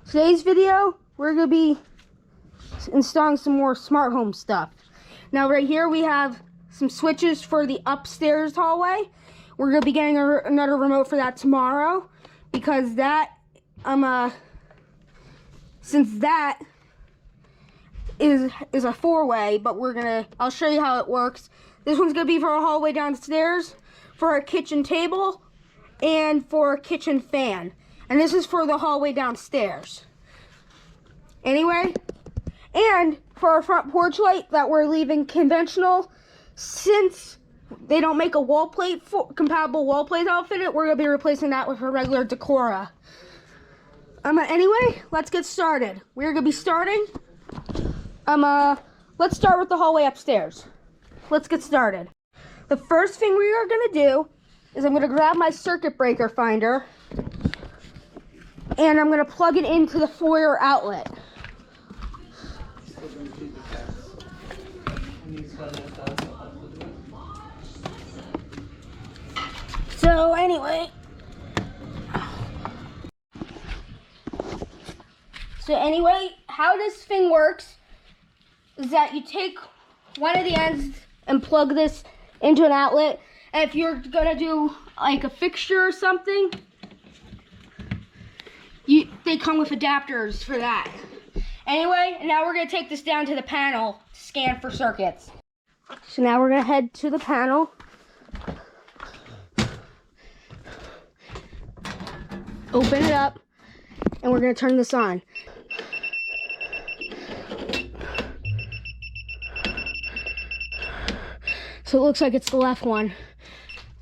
Today's video, we're going to be installing some more smart home stuff. Now right here we have some switches for the upstairs hallway. We're going to be getting another remote for that tomorrow, because that, since that is a 4-way, but I'll show you how it works. This one's going to be for a hallway downstairs, for a kitchen table, and for a kitchen fan. And this is for the hallway downstairs. Anyway, and for our front porch light that we're leaving conventional, since they don't make a wall plate compatible wall plate outfitted, we're going to be replacing that with a regular Decora. Anyway, let's get started. We're going to be starting. Let's start with the hallway upstairs. Let's get started. The first thing we are going to do is I'm going to grab my circuit breaker finder and I'm going to plug it into the foyer outlet. So anyway, how this thing works is that you take one of the ends and plug this into an outlet. And if you're gonna do like a fixture or something, they come with adapters for that. Anyway, now we're gonna take this down to the panel to scan for circuits. So now we're gonna head to the panel. Open it up, and we're gonna turn this on. So it looks like it's the left one.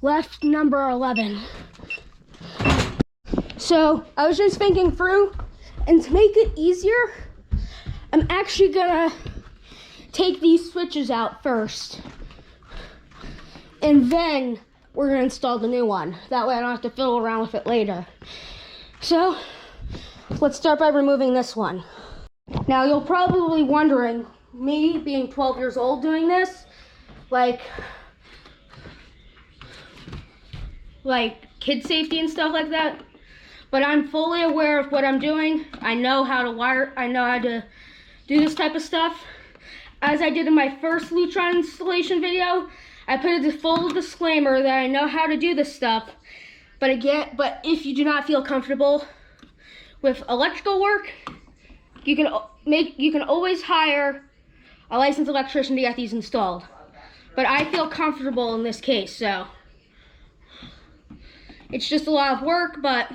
Left number 11. So I was just thinking through, and to make it easier, I'm actually gonna take these switches out first. And then we're gonna install the new one. That way I don't have to fiddle around with it later. So let's start by removing this one. Now you're probably wondering, me being 12 years old doing this, like kid safety and stuff like that, but I'm fully aware of what I'm doing. I know how to wire, I know how to do this type of stuff. As I did in my first Lutron installation video, I put a full disclaimer that I know how to do this stuff, but if you do not feel comfortable with electrical work, you can always hire a licensed electrician to get these installed. But I feel comfortable in this case, so it's just a lot of work, but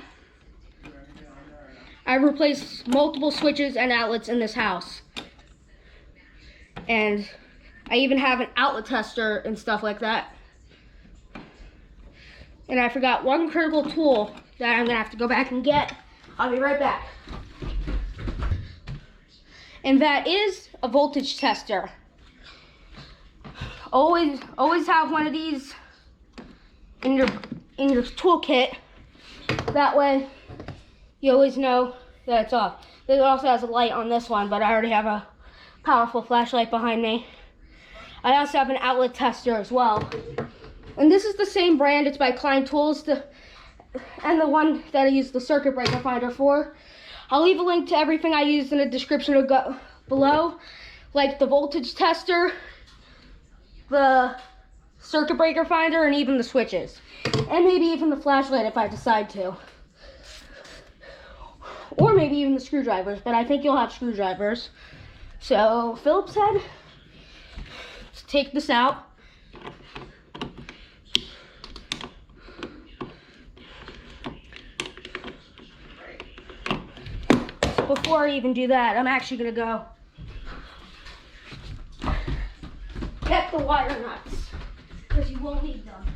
I've replaced multiple switches and outlets in this house. And I even have an outlet tester and stuff like that. And I forgot one critical tool that I'm gonna have to go back and get. I'll be right back. And that is a voltage tester. Always have one of these in your toolkit. That way you always know that it's off. It also has a light on this one, but I already have a powerful flashlight behind me. I also have an outlet tester as well. And this is the same brand. It's by Klein Tools, and the one that I use the circuit breaker finder for. I'll leave a link to everything I use in the description below, like the voltage tester, the circuit breaker finder, and even the switches. And maybe even the flashlight if I decide to. Or maybe even the screwdrivers, but I think you'll have screwdrivers. So, Phillips head, let's take this out. Before I even do that, I'm actually gonna go get the wire nuts, because you will need them.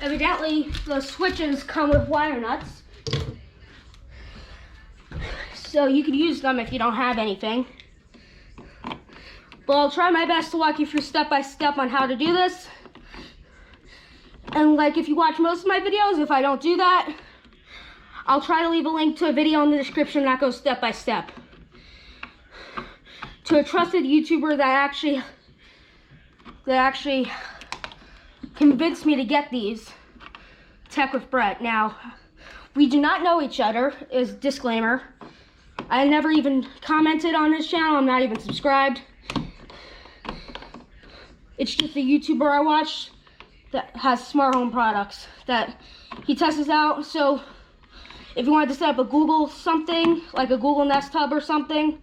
Evidently, the switches come with wire nuts, so you could use them if you don't have anything. But I'll try my best to walk you through step by step on how to do this. And like if you watch most of my videos, if I don't do that, I'll try to leave a link to a video in the description that goes step by step. To a trusted YouTuber that actually convinced me to get these, Tech with Brett. Now, we do not know each other, is disclaimer. I never even commented on his channel. I'm not even subscribed. It's just a YouTuber I watch that has smart home products that he tests out. So if you wanted to set up a Google something, like a Google Nest Hub or something,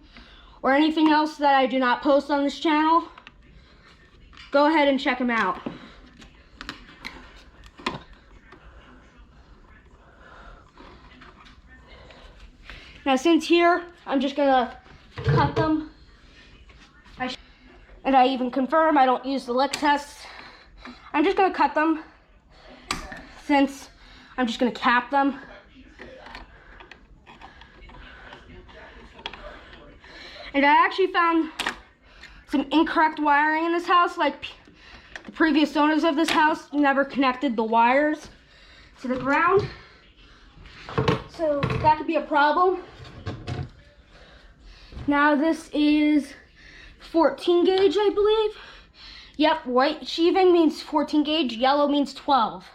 or anything else that I do not post on this channel, go ahead and check him out. Now since here, I'm just gonna cut them. And I even confirm I don't use the lick test. I'm just gonna cut them since I'm just gonna cap them. And I actually found some incorrect wiring in this house. Like the previous owners of this house never connected the wires to the ground. So that could be a problem. Now this is 14 gauge, I believe. Yep, white sheathing means 14 gauge, yellow means 12.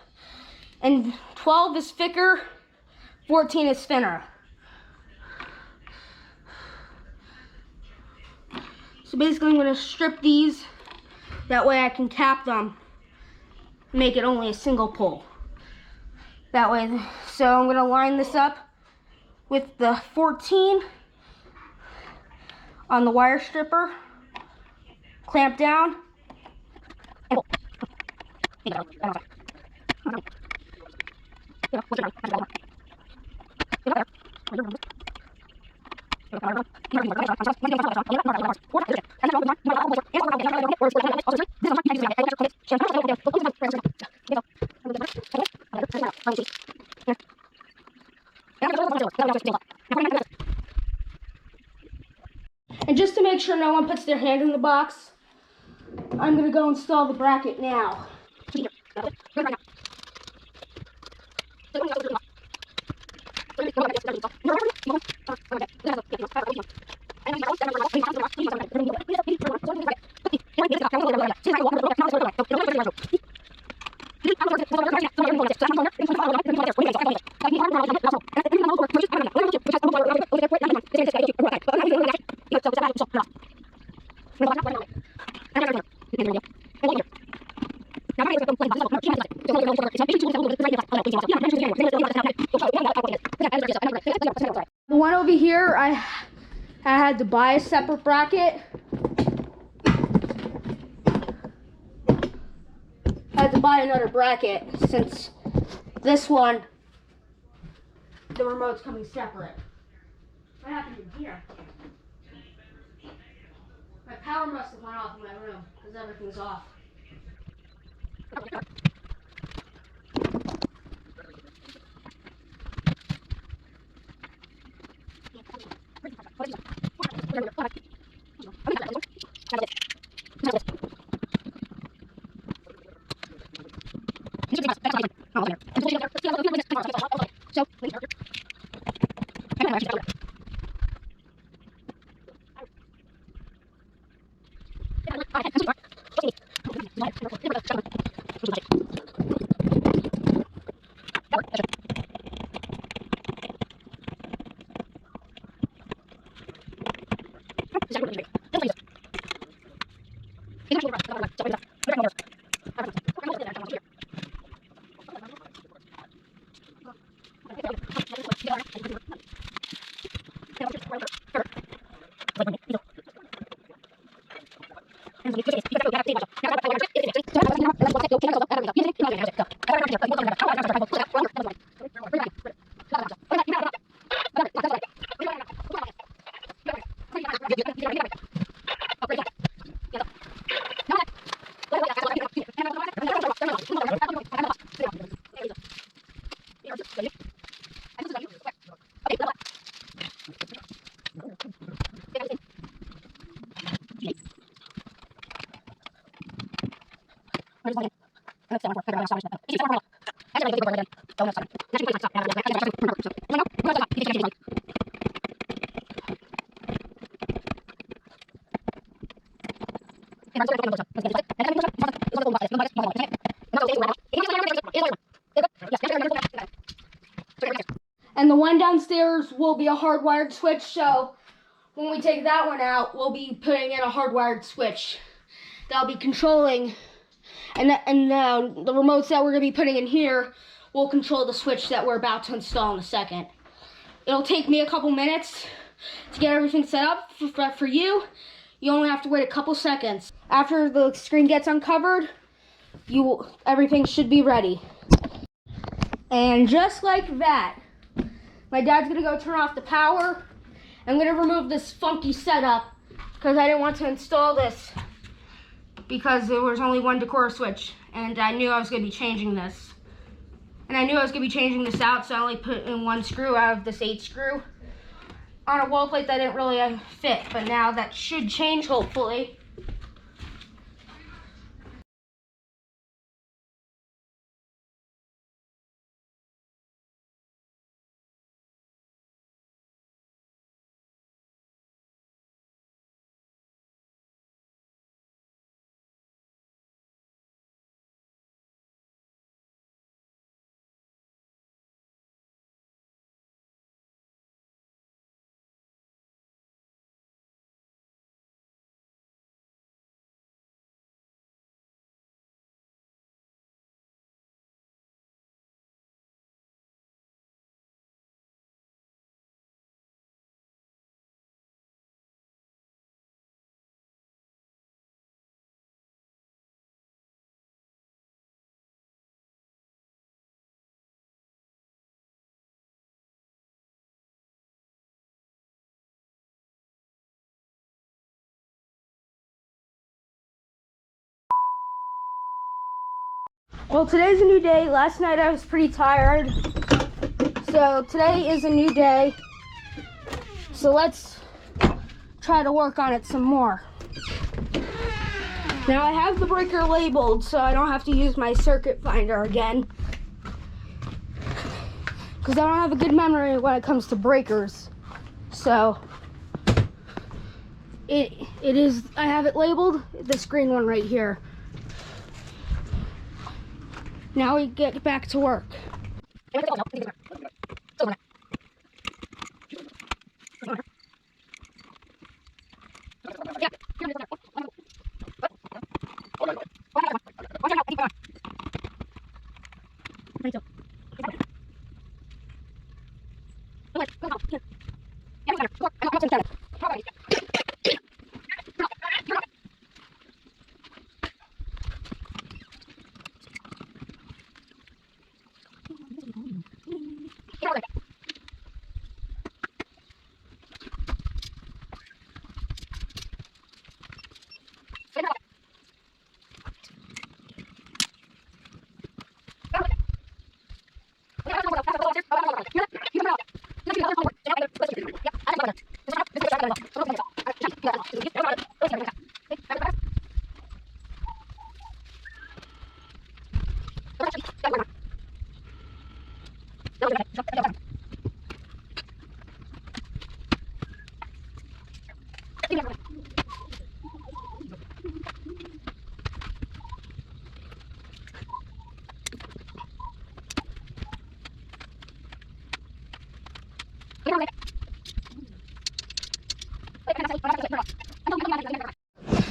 And 12 is thicker, 14 is thinner. So basically I'm gonna strip these, that way I can cap them, make it only a single pull. That way, so I'm gonna line this up with the 14 on the wire stripper, clamp down, and pull. And just to make sure no one puts their hand in the box, I'm going to go install the bracket now. The one over here, I had to buy a separate bracket. I had to buy another bracket since this one, the remote's coming separate. What happened in here? My power must have went off in my room because everything's off. And the one downstairs will be a hardwired switch, so when we take that one out, we'll be putting in a hardwired switch that'll be controlling, and the remotes that we're going to be putting in here will control the switch that we're about to install in a second. It'll take me a couple minutes to get everything set up. For you, you only have to wait a couple seconds. After the screen gets uncovered, everything should be ready. And just like that, my dad's gonna go turn off the power. I'm gonna remove this funky setup because I didn't want to install this because there was only one decor switch, and I knew I was gonna be changing this. And I knew I was gonna be changing this out, so I only put in one screw out of this 8 screw on a wall plate that didn't really fit, but now that should change, hopefully. Well, today's a new day. Last night I was pretty tired. So today is a new day. So let's try to work on it some more. Now I have the breaker labeled so I don't have to use my circuit finder again. Because I don't have a good memory when it comes to breakers. So it is, I have it labeled, this green one right here. Now we get back to work.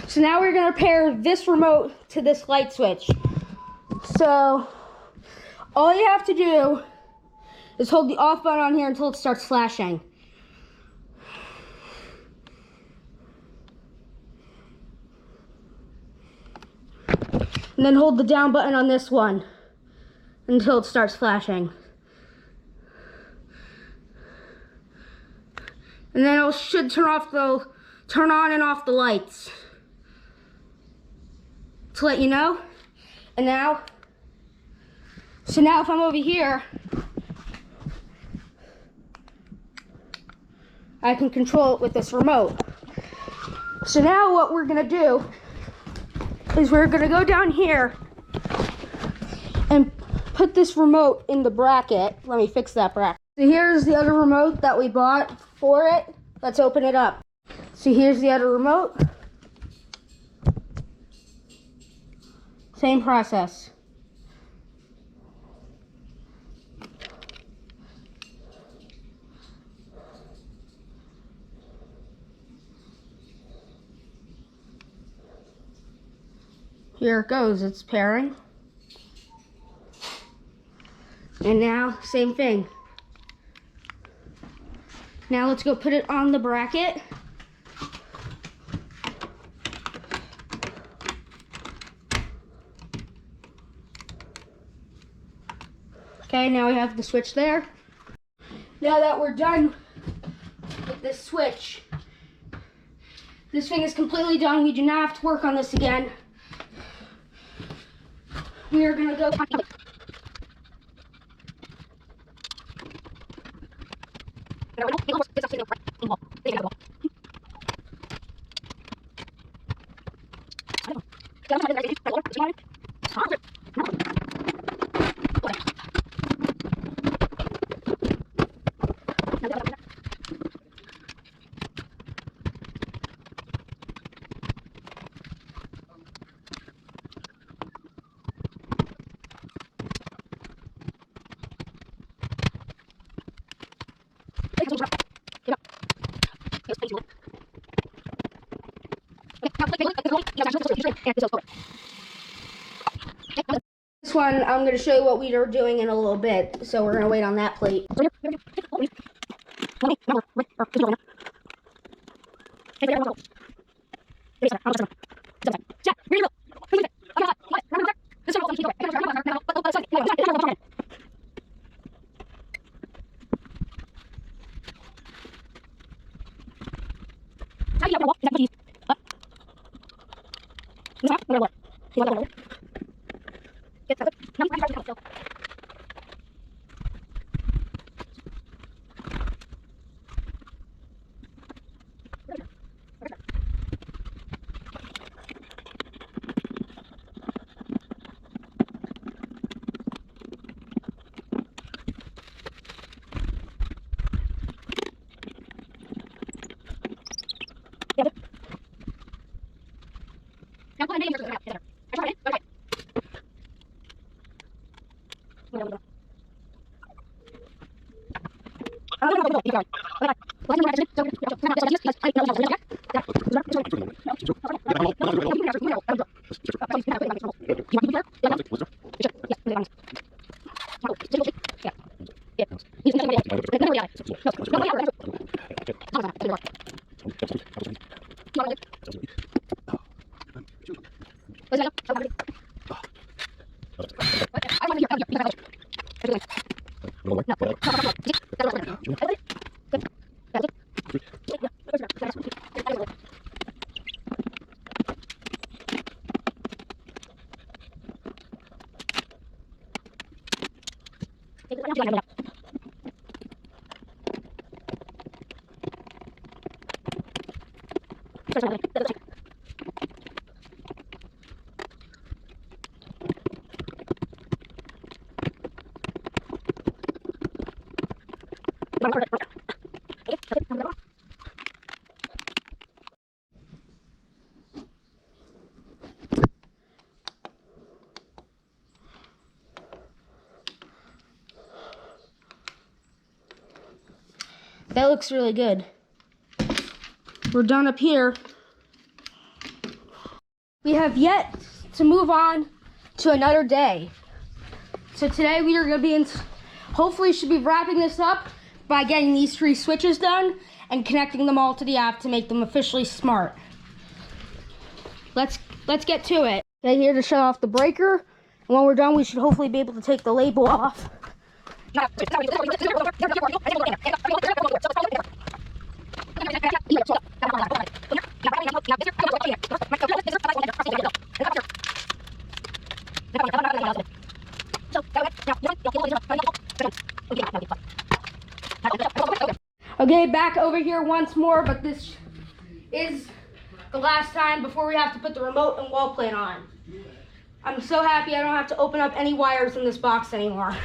So now we're going to pair this remote to this light switch. So all you have to do is hold the off button on here until it starts flashing. And then hold the down button on this one until it starts flashing. And then it should turn on and off the lights to let you know. And now, so now if I'm over here, I can control it with this remote. So now what we're gonna do is we're gonna go down here put this remote in the bracket. Let me fix that bracket. So here's the other remote that we bought for it. Let's open it up. So here's the other remote. Same process. Here it goes, it's pairing. And now, same thing. Now let's go put it on the bracket. Okay, now we have the switch there. Now that we're done with this switch, this thing is completely done. We do not have to work on this again. We are gonna go. This one, I'm going to show you what we are doing in a little bit, so we're going to wait on that plate. That looks really good. We're done up here. We have yet to move on to another day. So today we are going to be hopefully should be wrapping this up by getting these 3 switches done and connecting them all to the app to make them officially smart. Let's get to it. Okay, here to shut off the breaker. And when we're done, we should hopefully be able to take the label off. Okay, back over here once more, but this is the last time before we have to put the remote and wall plate on. I'm so happy I don't have to open up any wires in this box anymore.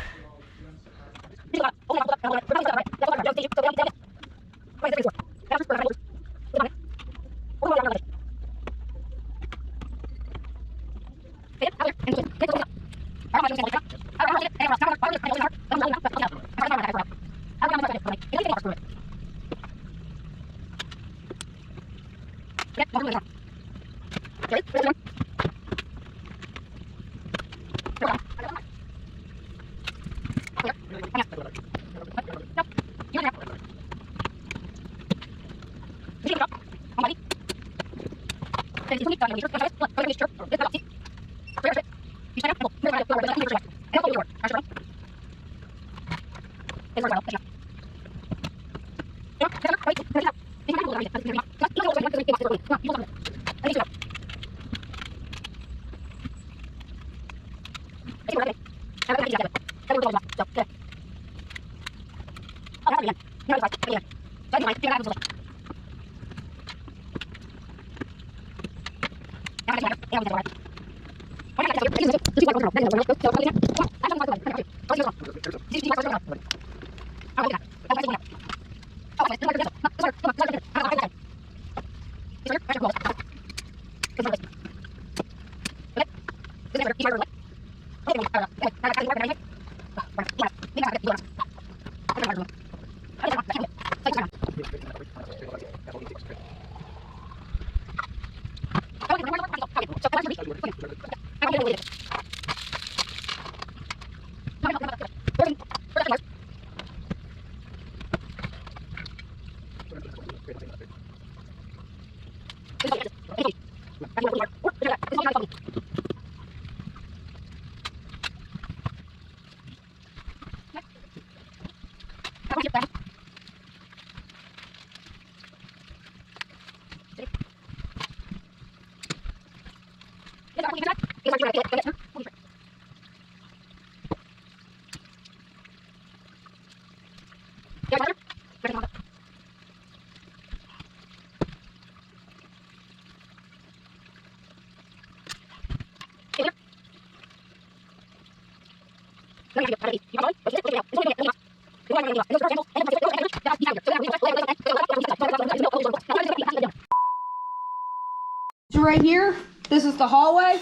So right here, this is the hallway.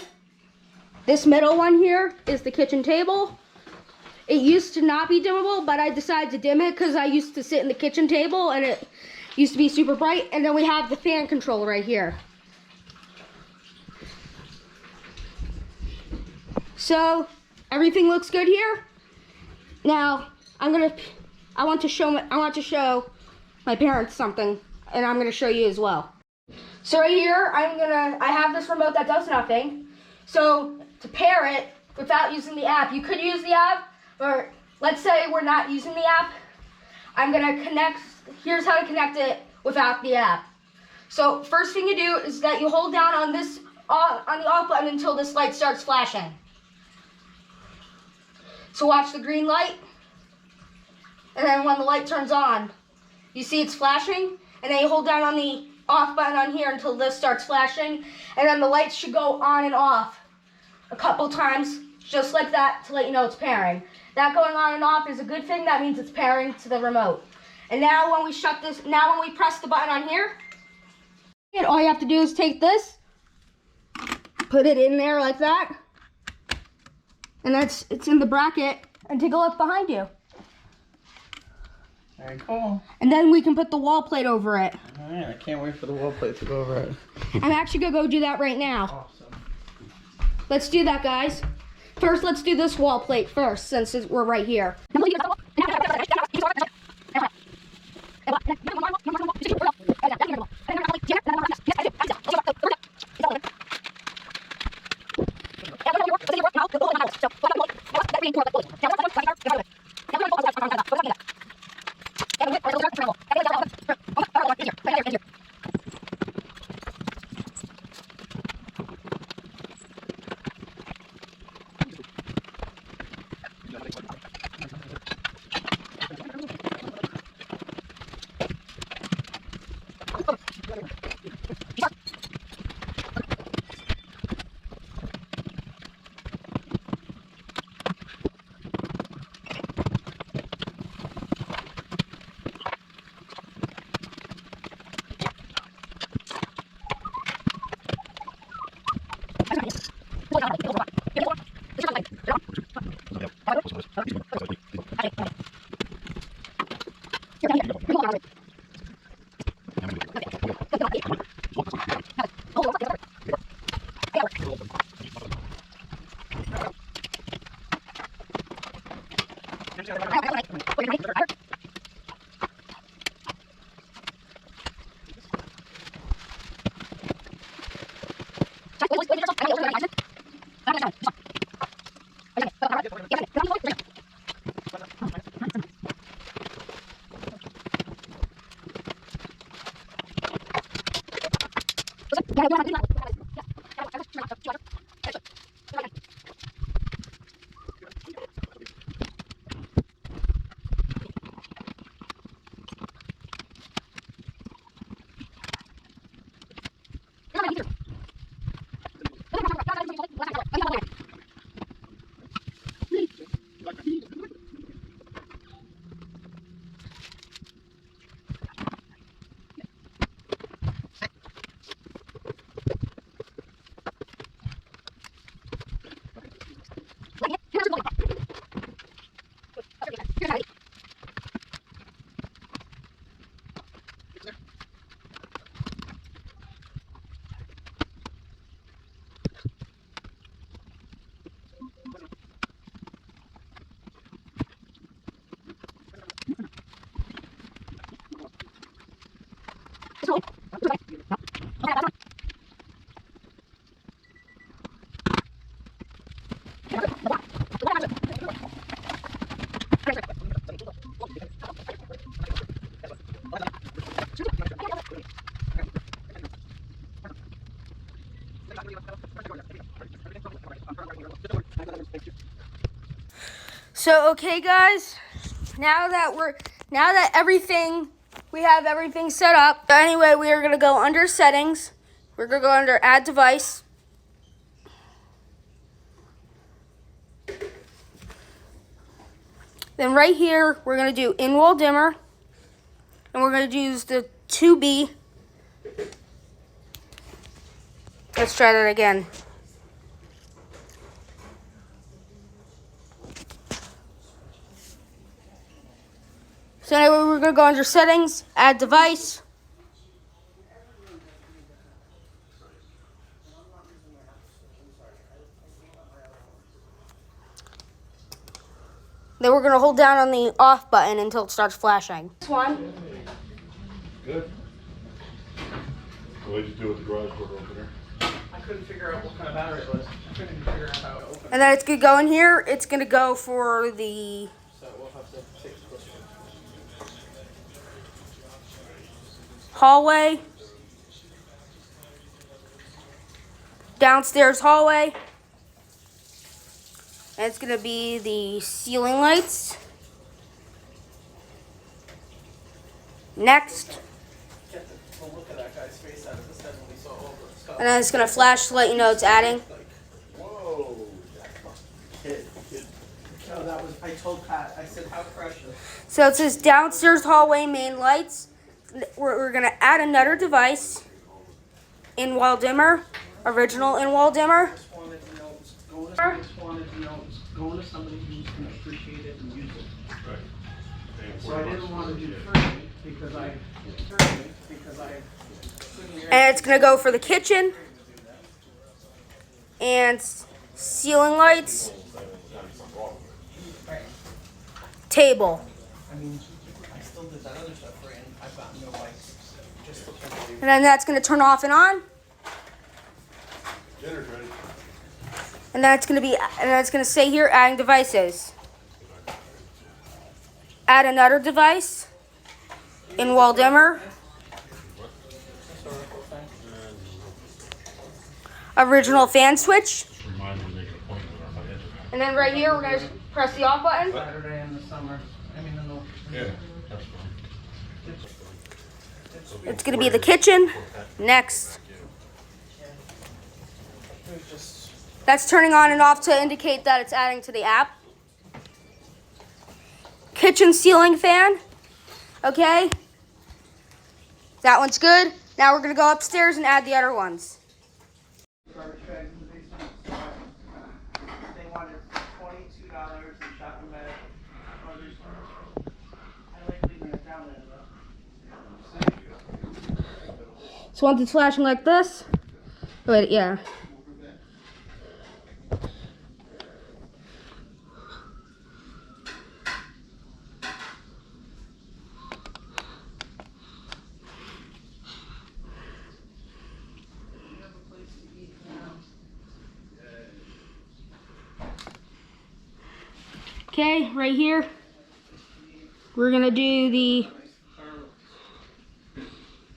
This middle one here is the kitchen table. It used to not be dimmable, but I decided to dim it because I used to sit in the kitchen table and it used to be super bright. And then we have the fan control right here. So everything looks good here. Now I want to show my parents something, and I'm gonna show you as well. So right here, I have this remote that does nothing. So to pair it without using the app, you could use the app, or let's say we're not using the app. Here's how to connect it without the app. So first thing you do is that you hold down on the off button until this light starts flashing. So watch the green light, and then when the light turns on, you see it's flashing, and then you hold down on the off button on here until this starts flashing, and then the lights should go on and off a couple times, just like that, to let you know it's pairing. That going on and off is a good thing. That means it's pairing to the remote. And now when we press the button on here, all you have to do is take this, put it in there like that, and it's in the bracket, and take a look behind you. Very cool. And then we can put the wall plate over it. All right, I can't wait for the wall plate to go over it. I'm actually gonna go do that right now. Awesome. Let's do that, guys. First, let's do this wall plate first, since we're right here. So okay guys, now that we have everything set up. Anyway, we are gonna go under settings. We're gonna go under add device. Then right here, we're gonna do in-wall dimmer. And we're gonna use the 2B. Let's try that again. So anyway, we're going to go under settings, add device. Then we're going to hold down on the off button until it starts flashing. This one. Good. What did you do with the garage door opener? I couldn't figure out what kind of battery it was. I couldn't even figure out how it opened. And then it's going to go in here. It's going to go for the So we'll have to take a closer look. hallway. Downstairs hallway. And it's going to be the ceiling lights. Next. Get the look of that guy's face out of his head when he saw all the stuff. And then it's going to flash to let you know it's adding. Whoa, that fucking kid. No, that was, I told Pat, I said, how precious. So it says downstairs hallway main lights. We're going to add another device. In-wall dimmer. Original in-wall dimmer. Just wanted to know, going to somebody who's going to appreciate it and use it. Right. So I didn't want to do free because I couldn't. And it's going to go for the kitchen. And ceiling lights. Table. I mean, I still did that other stuff for it, and I've gotten no lights. Just to And then that's going to turn off and on. Dinner's ready. And then it's going to say here adding devices. Add another device. In-wall dimmer. historical thing. Original fan switch. Just remind me to make an appointment on my internet. And then right here we're going to press the off button. Saturday in the summer. I mean, in the. Yeah, that's fine. It's going to be the kitchen. Next. It was just. That's turning on and off to indicate that it's adding to the app. Kitchen ceiling fan. Okay. That one's good. Now we're going to go upstairs and add the other ones. Garbage bags in the basement. They wanted $22 in shopping bag. I like leaving it down there though. So once it's flashing like this. Wait, yeah. Okay, right here, we're gonna do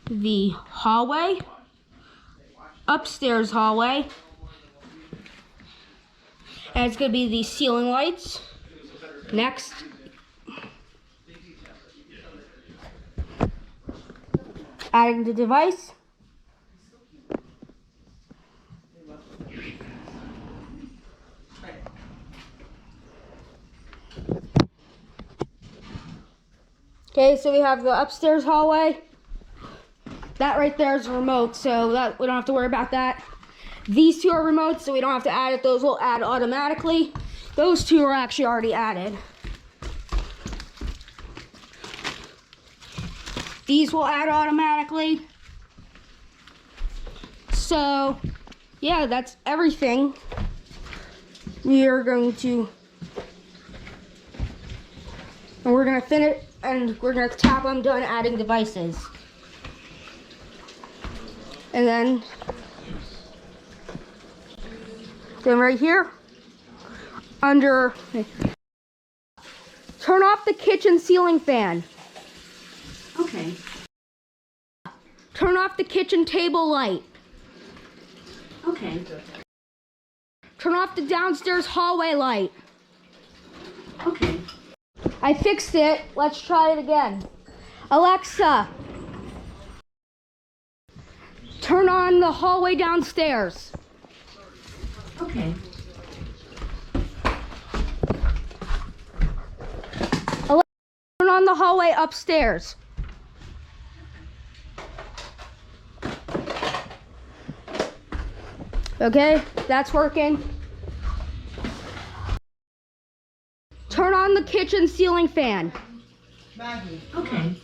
the hallway, upstairs hallway, and it's gonna be the ceiling lights. Next, adding the device. Okay, so we have the upstairs hallway. That right there is a remote, so that we don't have to worry about that. These two are remotes, so we don't have to add it. Those will add automatically. Those two are actually already added. These will add automatically. So, yeah, that's everything. We are going to, and we're gonna finish, and we're gonna tap I'm done adding devices. And then right here, under, turn off the kitchen ceiling fan. Okay. Turn off the kitchen table light. Okay. Turn off the downstairs hallway light. Okay. I fixed it. Let's try it again. Alexa, turn on the hallway downstairs. Okay. Alexa, turn on the hallway upstairs. Okay, that's working. Turn on the kitchen ceiling fan. Maggie. Okay.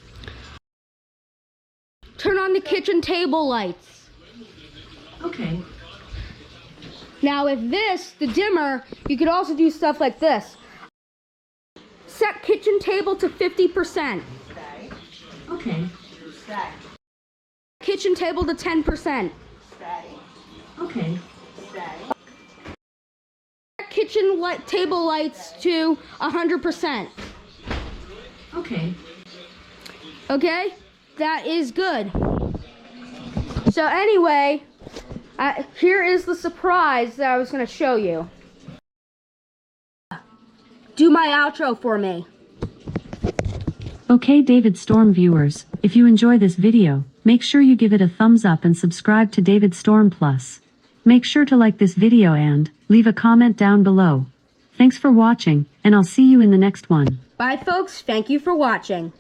Turn on the kitchen table lights. Okay. Now with this, the dimmer, you could also do stuff like this. Set kitchen table to 50%. Stay. Okay. Stay. Kitchen table to 10%. Stay. Okay. Stay. Kitchen table lights to 100%. Okay. Okay? That is good. So anyway, here is the surprise that I was going to show you. Do my outro for me. Okay, David Storm viewers, if you enjoy this video, make sure you give it a thumbs up and subscribe to David Storm Plus. Make sure to like this video and leave a comment down below. Thanks for watching, and I'll see you in the next one. Bye folks, thank you for watching.